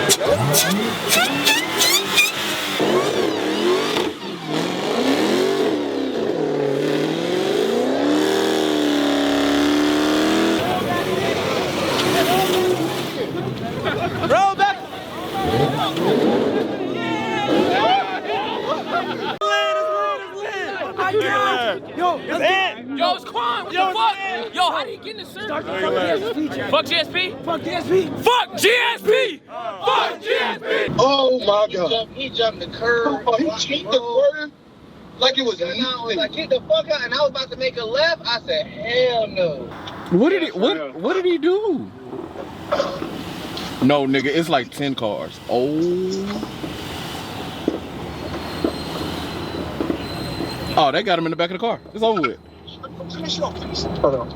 Roll back. Yo, it's in. Yo, it's Quan. What the fuck? Yo, how do you get in the circle? Fuck GSP. Fuck GSP. Fuck GSP. Fuck GSP. Oh my God. He jumped the curb. He cheated the curb like it was nothing. I kicked the fuck out and I was about to make a left. I said, hell no. What did he do? No, nigga, it's like 10 cars. Oh, they got him in the back of the car. It's over with. Hold on.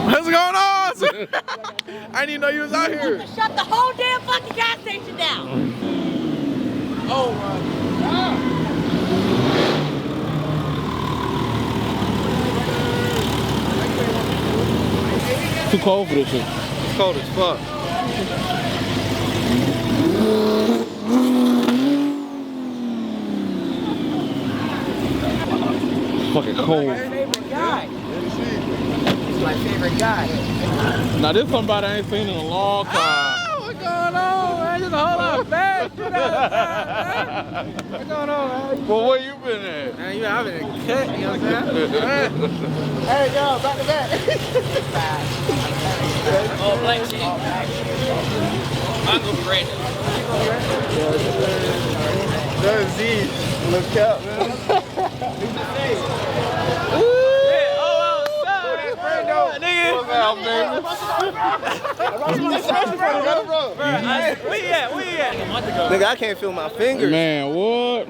What's going on? I didn't even know you was out here. Shut the whole damn fucking gas station down. Oh my God. Too cold for this shit. It's cold as fuck. Fucking cold. He's my favorite guy. Now this somebody I ain't seen in a long time. Oh, what's going on, man? Just a whole lot of bad shit outside, man. What's going on, man? Well, where you been at? Man, I've been in cut, you know what I'm saying? Hey, yo, back to back. Oh, black shit. Mango bread. That's Z. Look out, man. Nigga, I can't feel my fingers. Man, what?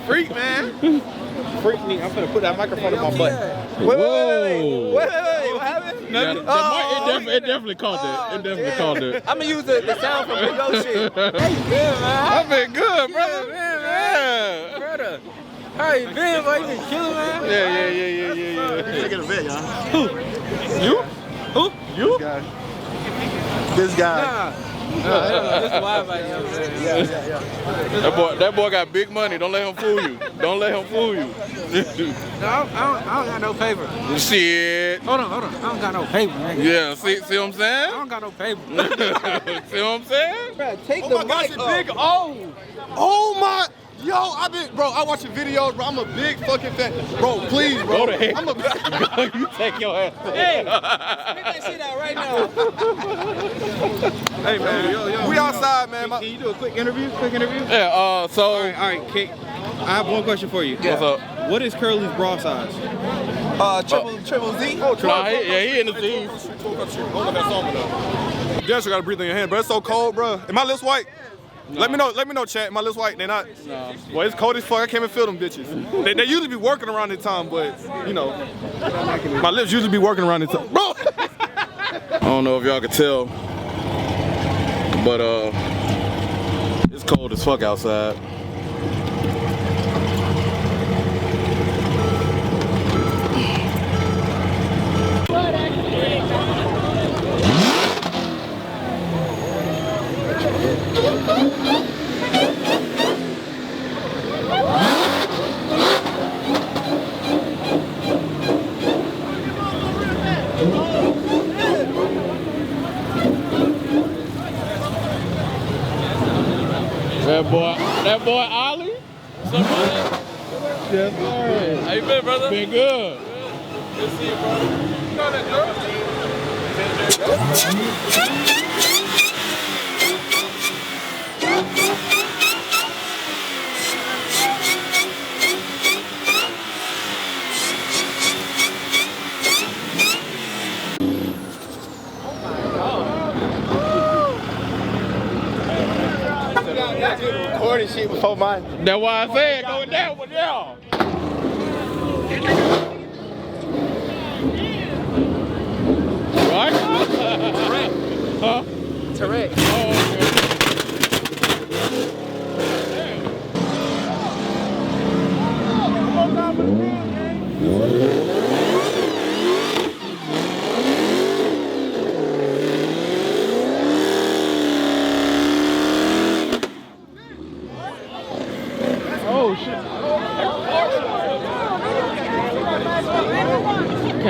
Freak, man. Freak me. I'm gonna put that microphone in my butt. Wait. What happened? Yeah, it definitely caught that. It definitely caught that. I'm gonna use the sound from Big O shit. Hey, man. I've been good, brother. Yeah. Brother. How you been, boy? You been killing, man? Yeah. You get a vid, y'all. Who? You? This guy. This Wi-Fi, That boy got big money. Don't let him fool you. Don't let him fool you. No, I don't got no paper. Shit. Hold on. I don't got no paper, nigga. Yeah, see what I'm saying? I don't got no paper. See what I'm saying? Bro, take the mic off. Big O. Oh my. Yo, I watch your videos, bro. I'm a big fucking fan. Bro, please, bro. Go to hell. I'm a You take your ass. Hey, spit that shit out right now. Hey, man. Yo. We outside, man. Can you do a quick interview? Yeah, so. All right, Kate. I have one question for you. What's up? What is Curly's bra size? Triple Z. Nah, he in the Z's. You just gotta breathe in your hand, bro. It's so cold, bro. Am my lips white? No. Let me know, chat. My lips white. They're not. No. Well, it's cold as fuck. I can't even feel them bitches. They usually be working around this time, but you know, my lips usually be working around this time, bro. I don't know if y'all can tell, but it's cold as fuck outside. That boy Ollie? Somebody? Yes, sir. How you been, brother? Been good. Good to see you, brother. You know that girl? Recording shit before mine. That's why I said going down with y'all. Right? Huh? Correct. Oh, okay.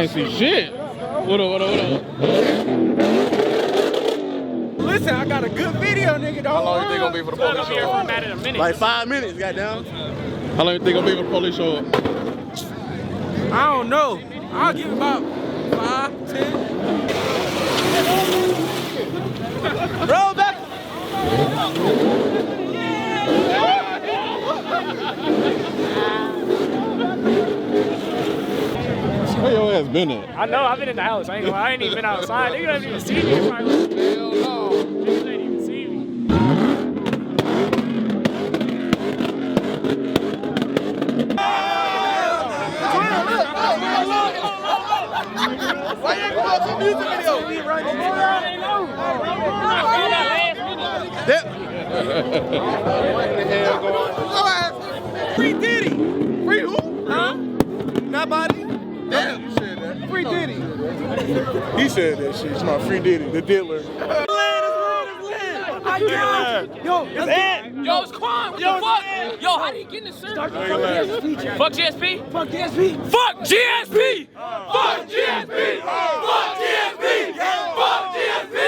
can't see shit. What up? Listen, I got a good video, nigga. How long you think gonna be for the police show up? Like 5 minutes, goddamn. How long you think gonna be for the police show up? I don't know. I'll give it about 5, 10. Roll back. Where your ass been at? I know, I've been in the house. I ain't even been outside. Niggas don't even see me. Hell no. Niggas ain't even see me. Why you ain't going to the music video? Free Diddy. Free who? Huh? Nobody. Damn, you said that. Free Diddy. He said that shit. It's not Free Diddy, the dealer. Yo, it's Quan. What the fuck? Yo, how did he get in the circle? Fuck GSP? Fuck GSP? Fuck GSP! Fuck GSP! Fuck GSP! Fuck GSP! Fuck GSP!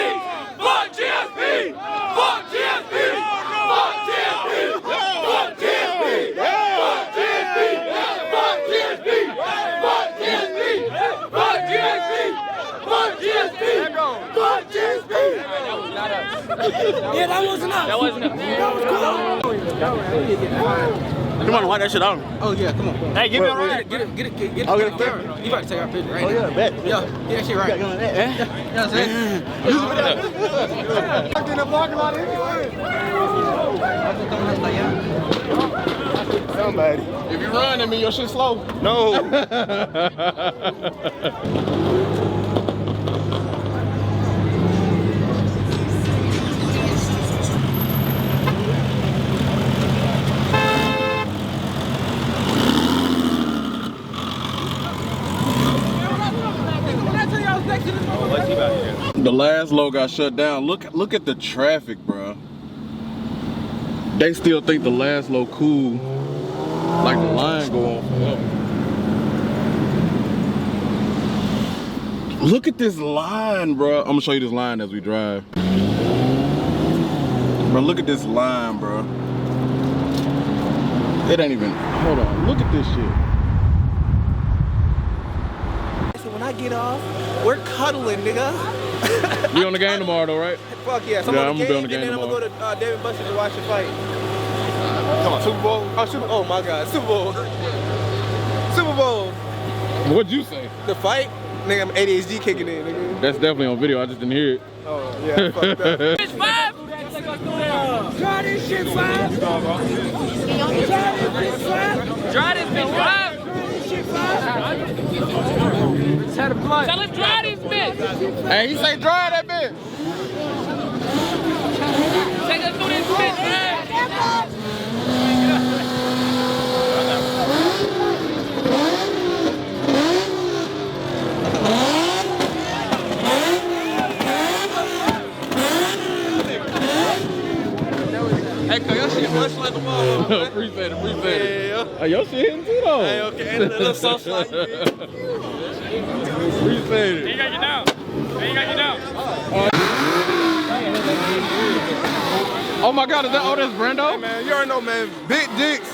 Fuck GSP! Fuck GSP! Fuck GSP! Fuck GSP! Fuck GSP! Fuck GSP! Fuck GSP! Fuck GSP! Fuck GSP! Yeah, that wasn't us. That wasn't us. That was cool. Come on, wipe that shit out. Oh yeah, come on. Hey, give me a ride. Get it. I'll get a picture. You about to take our picture, right? Oh yeah, bet. Yo, get that shit right. You know what I'm saying? I'm in the parking lot anyway. Somebody. If you run, that mean your shit slow. No. The last low got shut down. Look at the traffic, bro. They still think the last low cool. Like the line go on forever. Look at this line, bro. I'm gonna show you this line as we drive. Bro, look at this line, bro. It ain't even, hold on, look at this shit. So when I get off, we're cuddling, nigga. We on the game tomorrow though, right? Fuck yeah. So Yeah, I'm gonna be on the game tomorrow. I'm gonna go to David Buster to watch the fight. Come on, Super Bowl? Oh my God, Super Bowl. Super Bowl. What'd you say? The fight? Nigga, I'm ADHD kicking in, nigga. That's definitely on video, I just didn't hear it. Oh, yeah, fucked up. It's 5. Try this shit, 5. Try this shit, 5. Try this bitch, 5. Tell him Try this bitch. Hey, he say drive that bitch. Take us through this bitch, man. Hey, cuz your shit much like the wall. Appreciate it. Yeah. Hey, your shit hitting too though. Hey, okay, and a little sauce like Appreciate it. Ain't got you down. Oh my God, is that all this Brando? Hey, man, you already know, man. Big dicks,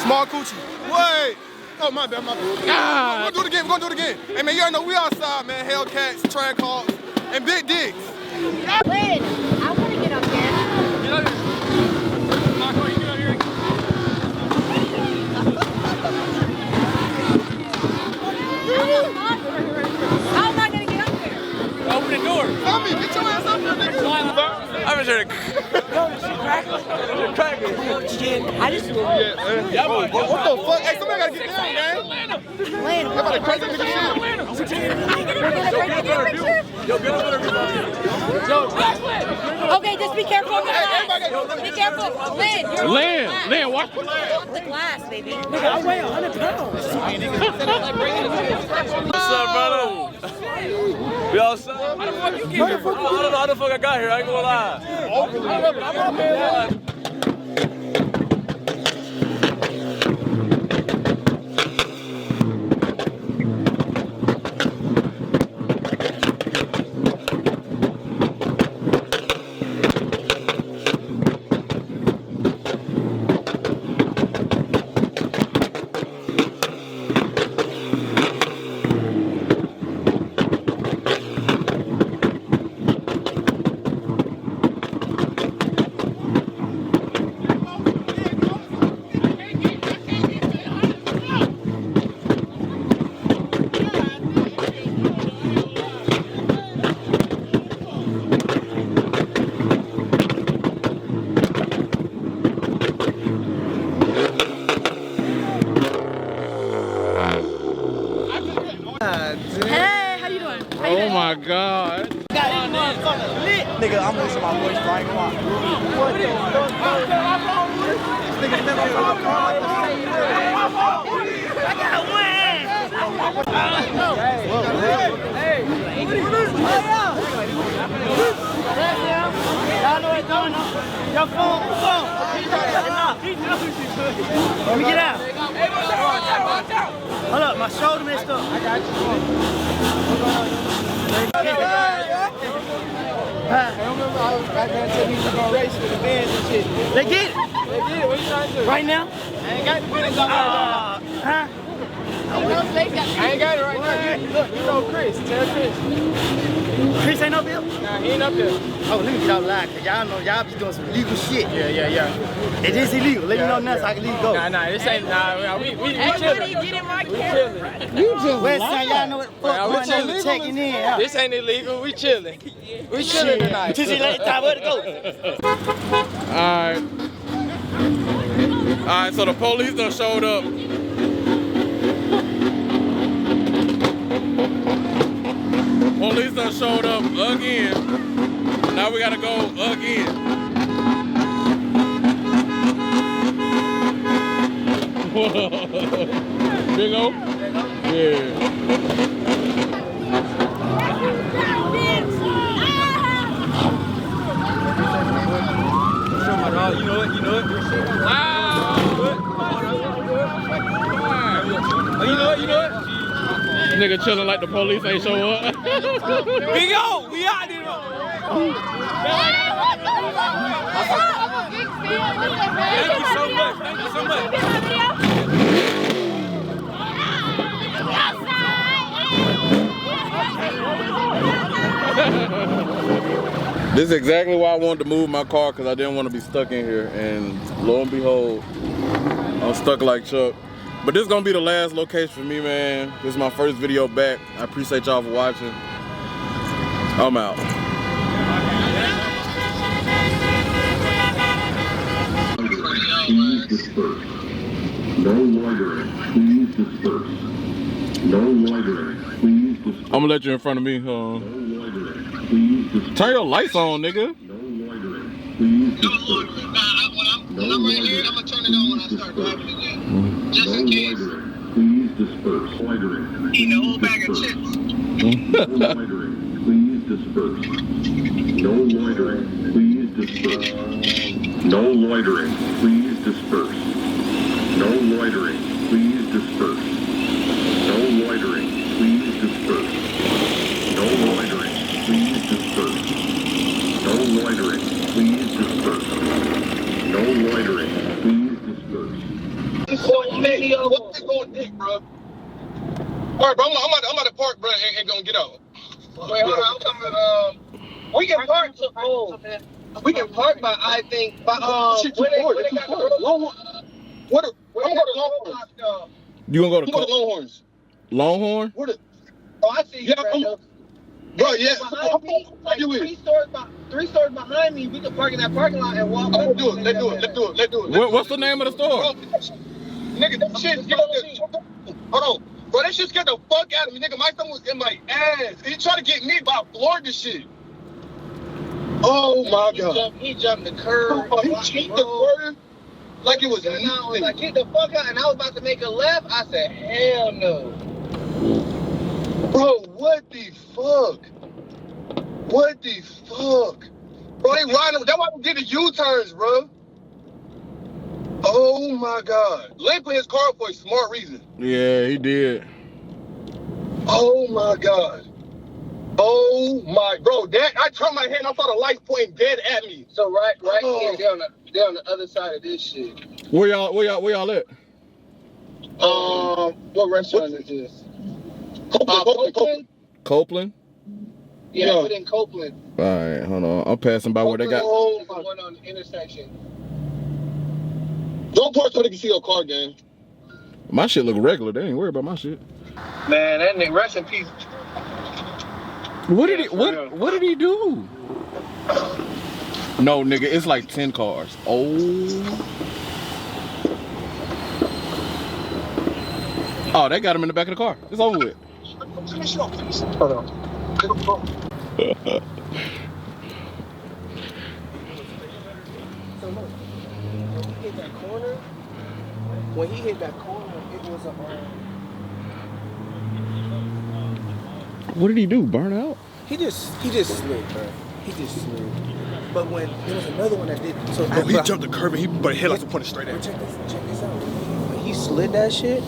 small coochie. Wait. Oh, my bad. We're gonna do it again. Hey, man, you already know we outside, man. Hellcats, track hawks, and big dicks. Lynn, I want to get up there. Get up here. Marco, you get up here. How am I going to get up there? Open the door. Tommy, get your ass up there, nigga. I'm just here. I just... What the fuck? Hey, somebody gotta get down, man. Lynn, Everybody crazy nigga shit. okay, just be careful of the glass. Be careful. Lynn, you're Len, watch the the glass, baby. What's up, brother? We outside? How the fuck you get here? I don't know how the fuck I got here. I ain't gonna lie. I'm up here. my God. Nigga, I'm losing my voice, bro. I ain't gonna lie. What the fuck? This nigga been on my car like the same way. I gotta win! Hey! Y'all know what's going on? Your phone. Let me get out. Hold up, my shoulder messed up. I got you. I remember I was back there until we was gonna race with the bands and shit. They get it. What you trying to do? Right now? I ain't got the bands on huh? I ain't got it right now. Look, you know Chris. Tell Chris. Chris ain't up here? Nah, he ain't up there. Oh, let me get out loud, cause y'all know y'all be doing some illegal shit. Yeah. It is illegal. Let me know now so I can leave go. Nah, this ain't, we chillin'. You just West Side, y'all know what the fuck going on. We checking in. This ain't illegal. We chillin'. We chillin' tonight. Tuesday night time, where to go? Alright, so the police done showed up. Police done showed up again. Now we gotta go again. Big O? Yeah. You know it? Wow! You know it? Nigga chilling like the police ain't show up. Big O, we out here. Thank you so much. This is exactly why I wanted to move my car, because I didn't want to be stuck in here. And lo and behold, I'm stuck like Chuck. But this is going to be the last location for me, man. This is my first video back. I appreciate y'all for watching. I'm out. Please disperse. No loitering. Please disperse. No loitering. Please disperse. I'm gonna let you in front of me. No loitering. Please disperse. Turn your lights on, nigga. No loitering. Please disperse. When I'm right here, I'm gonna turn it on when I start driving again. Just in case. Please disperse. Loitering. Eating a whole bag of chips. No loitering. Please disperse. No loitering. Please disperse. No loitering. Please disperse. No loitering. Please disperse. No loitering. Please disperse. No loitering. Please disperse. No loitering. Please disperse. No loitering. Please disperse. What's going dick, bro? All right, bro. I'm out of park, bro. Ain't gonna get out. Wait, hold on. I'm coming. We can park. We can park by, I think, by Shit too far. It's too far. Longhorn. I'm gonna go to Longhorns. You gonna go to Longhorns? Longhorn? Where the? Oh, I see you, Bro, yes. Behind me, like three stores behind me, we can park in that parking lot and walk. Let's do it. What's the name of the store? Bro, nigga, that shit scared the... Hold on. Bro, that shit scared the fuck out of me. Nigga, my son was in my ass. He tried to get me, but I floored this shit. Oh my God. He jumped the curb. He cheated the curb like it was nothing. I was like, get the fuck out. And I was about to make a left. I said, hell no. Bro, what the fuck? What the fuck? Bro, they riding. That's why we did the U-turns, bro. Oh my God. Len put his car for a smart reason. Yeah, he did. Oh my God. Oh my, bro, that I turned my head and I saw the lights pointing dead at me. So right here, they're on the other side of this shit. Where y'all at? What restaurant is this? Copeland. Copeland? Yeah, put in Copeland. All right, hold on. I'm passing by where they got. The one on the intersection. Don't park so they can see your car, gang. My shit look regular. They ain't worried about my shit. Man, that nigga, rest in peace. What did he do? No, nigga, it's like 10 cars. Oh, they got him in the back of the car. It's over with. Hold on. So look, when he hit that corner, it was a. What did he do? Burn out? He just slid, bro. He just slid. But when there was another one that did, so He jumped the curb and he hit like to point it straight at. Check this out. When he slid that shit,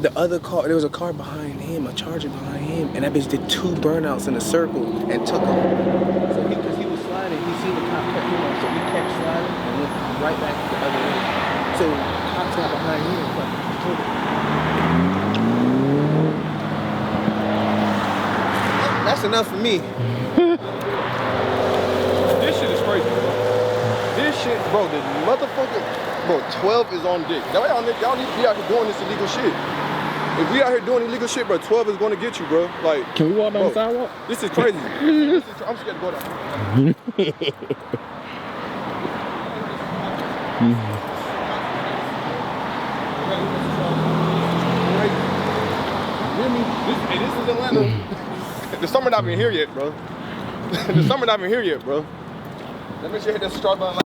the other car, there was a car behind him, a Charger behind him, and that bitch did 2 burnouts in a circle and took off. So because he was sliding, he seen the cop kept him off, so he kept sliding and went right back the other way. So cops got behind him and fucking killed him. That's enough for me. This shit is crazy, bro. This shit, bro, the motherfucker, bro, 12 is on dick. That way y'all need to be out here doing this illegal shit. If we out here doing illegal shit, bro, 12 is gonna get you, bro. Like, can we walk down the sidewalk? This is crazy. I'm scared to go down. This is Atlanta. The summer not even here yet, bro. The summer not even here yet, bro. Let me hit that start button.